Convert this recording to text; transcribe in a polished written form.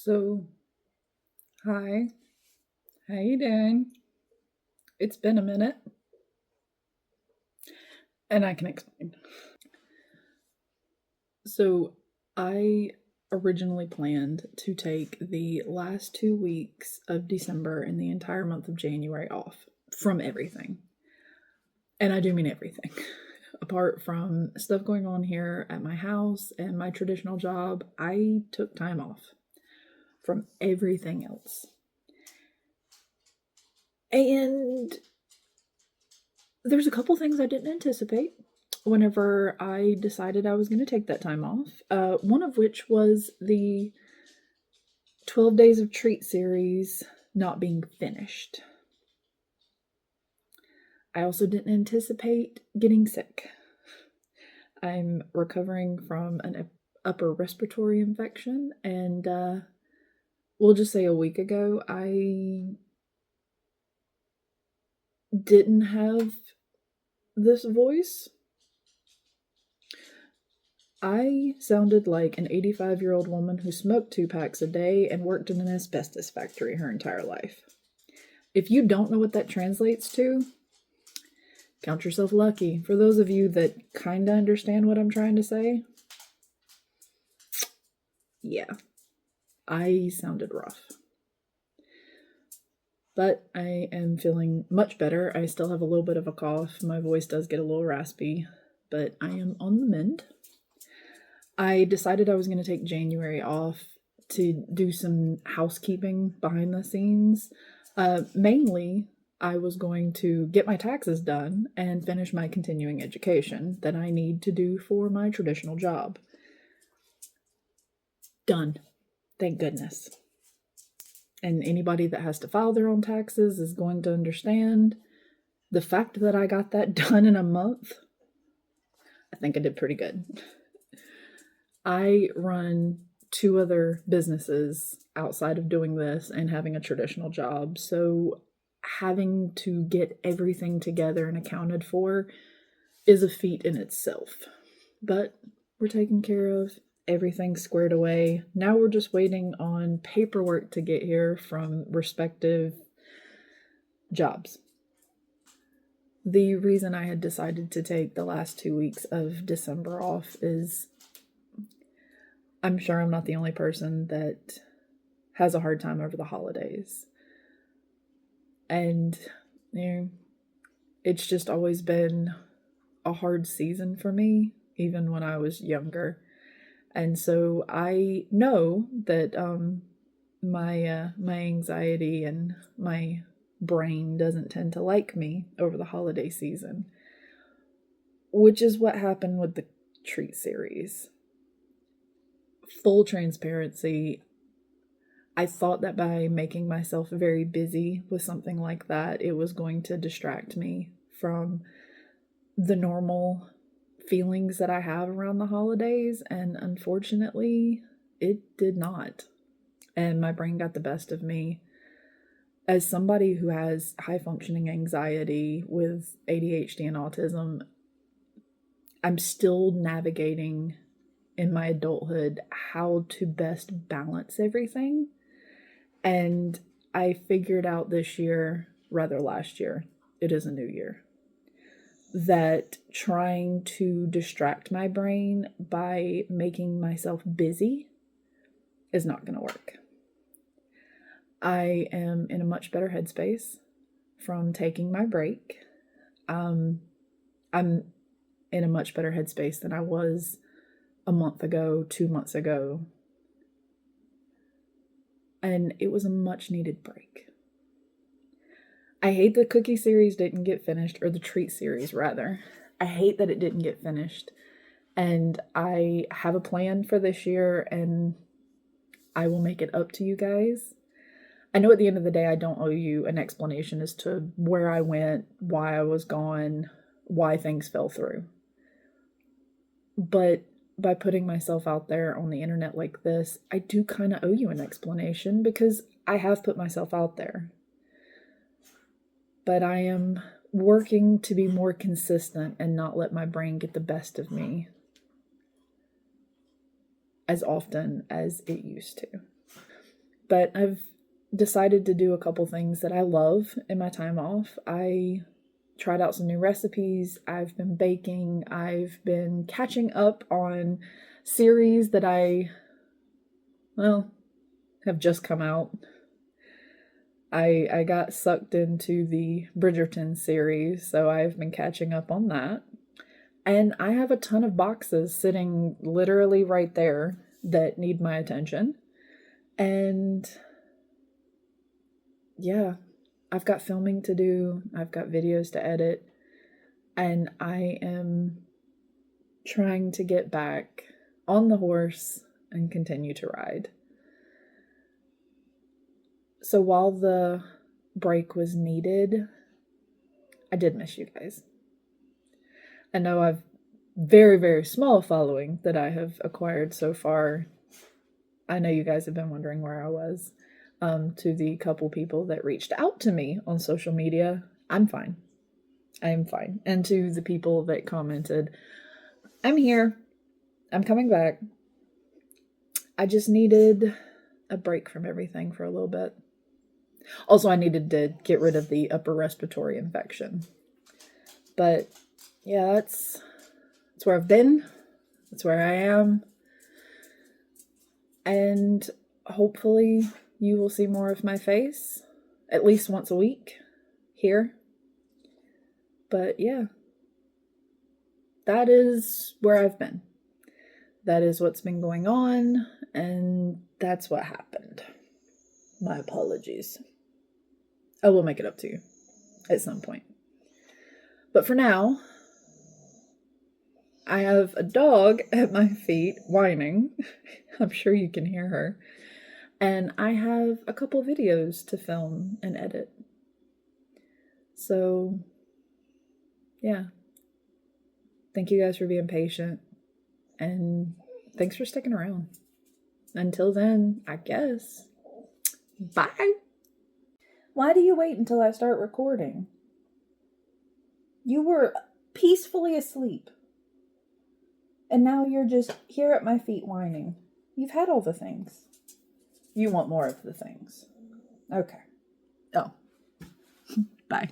So, hi, how you doing? It's been a minute, and I can explain. So, I originally planned to take the last 2 weeks of December and the entire month of January off from everything. And I do mean everything. Apart from stuff going on here at my house and my traditional job, I took time off from everything else. And there's a couple things I didn't anticipate whenever I decided I was going to take that time off. One of which was the 12 Days of Treat series not being finished. I also didn't anticipate getting sick. I'm recovering from an upper respiratory infection, and we'll just say a week ago, I didn't have this voice. I sounded like an 85-year-old woman who smoked 2 packs a day and worked in an asbestos factory her entire life. If you don't know what that translates to, count yourself lucky. For those of you that kinda understand what I'm trying to say, yeah, I sounded rough. But I am feeling much better. I still have a little bit of a cough. My voice does get a little raspy, but I am on the mend. I decided I was going to take January off to do some housekeeping behind the scenes. Mainly, I was going to get my taxes done and finish my continuing education that I need to do for my traditional job. Done. Thank goodness. And anybody that has to file their own taxes is going to understand the fact that I got that done in a month. I think I did pretty good. I run 2 other businesses outside of doing this and having a traditional job, so having to get everything together and accounted for is a feat in itself. But we're taking care of everything squared away. Now we're just waiting on paperwork to get here from respective jobs. The reason I had decided to take the last 2 weeks of December off is I'm sure I'm not the only person that has a hard time over the holidays. And, it's just always been a hard season for me, even when I was younger. And so I know that my anxiety and my brain doesn't tend to like me over the holiday season, which is what happened with the treat series. Full transparency, I thought that by making myself very busy with something like that, it was going to distract me from the normal feelings that I have around the holidays, and unfortunately, it did not. And my brain got the best of me. As somebody who has high functioning anxiety with ADHD and autism, I'm still navigating in my adulthood how to best balance everything. And I figured out this year, rather last year, it is a new year, that trying to distract my brain by making myself busy is not going to work. I am in a much better headspace from taking my break. I'm in a much better headspace than I was a month ago, 2 months ago. And it was a much needed break. I hate the cookie series didn't get finished, or the treat series rather. I hate that it didn't get finished. And I have a plan for this year, and I will make it up to you guys. I know at the end of the day, I don't owe you an explanation as to where I went, why I was gone, why things fell through. But by putting myself out there on the internet like this, I do kind of owe you an explanation because I have put myself out there. But I am working to be more consistent and not let my brain get the best of me as often as it used to. But I've decided to do a couple things that I love in my time off. I tried out some new recipes. I've been baking. I've been catching up on series that have just come out. I got sucked into the Bridgerton series, so I've been catching up on that. And I have a ton of boxes sitting literally right there that need my attention. And yeah, I've got filming to do, I've got videos to edit, and I am trying to get back on the horse and continue to ride. So while the break was needed, I did miss you guys. I know I've very, very small following that I have acquired so far. I know you guys have been wondering where I was. To the couple people that reached out to me on social media, I'm fine. I am fine. And to the people that commented, I'm here. I'm coming back. I just needed a break from everything for a little bit. Also, I needed to get rid of the upper respiratory infection. But yeah, that's where I've been. That's where I am. And hopefully you will see more of my face at least once a week here. But yeah, that is where I've been. That is what's been going on, and that's what happened. My apologies. I will make it up to you at some point. But for now, I have a dog at my feet whining. I'm sure you can hear her. And I have a couple videos to film and edit. So, yeah. Thank you guys for being patient. And thanks for sticking around. Until then, I guess. Bye. Why do you wait until I start recording? You were peacefully asleep. And now you're just here at my feet whining. You've had all the things. You want more of the things. Okay. Oh. Bye.